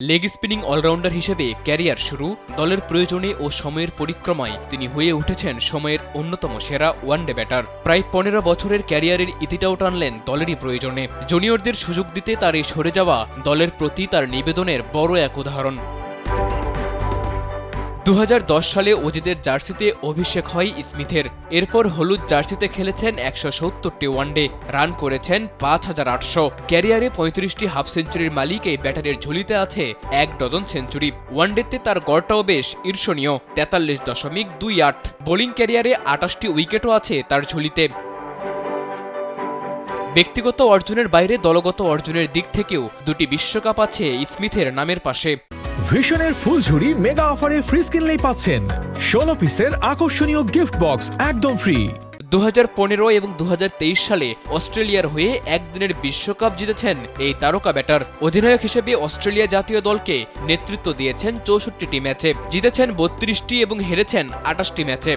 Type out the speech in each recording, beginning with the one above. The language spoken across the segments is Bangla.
লেগ স্পিনিং অলরাউন্ডার হিসেবে ক্যারিয়ার শুরু, দলের প্রয়োজনে ও সময়ের পরিক্রমায় তিনি হয়ে উঠেছেন সময়ের অন্যতম সেরা ওয়ানডে ব্যাটার। প্রায় ১৫ বছরের ক্যারিয়ারের ইতিটাও টানলেন দলেরই প্রয়োজনে। জুনিয়রদের সুযোগ দিতে তার এই সরে যাওয়া দলের প্রতি তার নিবেদনের বড় এক উদাহরণ। ২০১০ সালে অজিদের জার্সিতে অভিষেক হয় স্মিথের। এরপর হলুদ জার্সিতে খেলেছেন ১৭০টি ওয়ানডে, রান করেছেন ৫,৮০০। ক্যারিয়ারে ৩৫টি হাফ সেঞ্চুরির মালিক এই ব্যাটারের ঝুলিতে আছে ১ ডজন সেঞ্চুরি। ওয়ানডেতে তার গড়টাও বেশ ঈর্ষণীয়, ৪৩.২৮। বোলিং ক্যারিয়ারে ২৮টি উইকেটও আছে তার ঝুলিতে। ব্যক্তিগত অর্জনের বাইরে দলগত অর্জনের দিক থেকেও দুটি বিশ্বকাপ আছে স্মিথের নামের পাশে। ভিশনের ফুলঝুরি মেগা অফারে ফ্রিজ কিনলেই পাচ্ছেন ১৬ পিসের আকর্ষণীয় গিফট বক্স একদম ফ্রি। ২০১৫ এবং ২০২৩ সালে অস্ট্রেলিয়ার হয়ে একদিনের বিশ্বকাপ জিতেছেন এই তারকা ব্যাটার। অধিনায়ক হিসেবে অস্ট্রেলিয়া জাতীয় দলকে নেতৃত্ব দিয়েছেন ৬৪টি ম্যাচে, জিতেছেন ৩২টি এবং হেরেছেন ২৮টি ম্যাচে।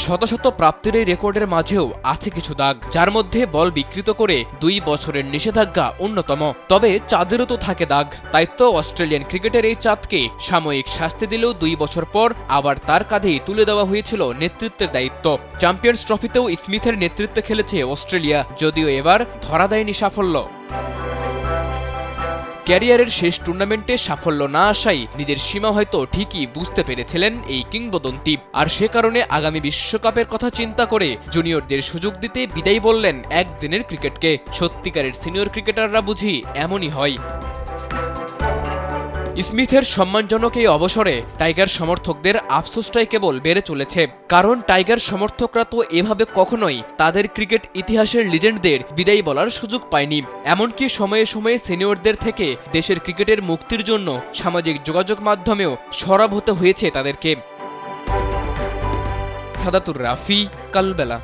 শত শত প্রাপ্তির এই রেকর্ডের মাঝেও আছে কিছু দাগ, যার মধ্যে বল বিকৃত করে ২ বছরের নিষেধাজ্ঞা অন্যতম। তবে চাঁদেরও তো থাকে দাগ, তাই তো অস্ট্রেলিয়ান ক্রিকেটের এই চাঁদকে সাময়িক শাস্তি দিলেও ২ বছর পর আবার তার কাঁধেই তুলে দেওয়া হয়েছিল নেতৃত্বের দায়িত্ব। চ্যাম্পিয়ন্স ট্রফিতেও স্মিথের নেতৃত্বে খেলেছে অস্ট্রেলিয়া, যদিও এবার ধরা দেয়নি সাফল্য। ক্যারিয়ারের শেষ টুর্নামেন্টে সাফল্য না আসায় নিজের সীমা হয়তো ঠিকই বুঝতে পেরেছিলেন এই কিংবদন্তি, আর সে কারণে আগামী বিশ্বকাপের কথা চিন্তা করে জুনিয়রদের সুযোগ দিতে বিদায় বললেন একদিনের ক্রিকেটকে। সত্যিকারের সিনিয়র ক্রিকেটাররা বুঝি এমনই হয়। স্মিথের সম্মানজনক এই অবসরে টাইগার সমর্থকদের আফসোসটাই কেবল বেড়ে চলেছে, কারণ টাইগার সমর্থকরা তো এভাবে কখনোই তাদের ক্রিকেট ইতিহাসের লিজেন্ডদের বিদায় বলার সুযোগ পায়নি। এমনকি সময়ে সময়ে সিনিয়রদের থেকে দেশের ক্রিকেটের মুক্তির জন্য সামাজিক যোগাযোগ মাধ্যমেও সরব হতে হয়েছে তাদেরকে। সাদাতুর রাফি, কালবেলা।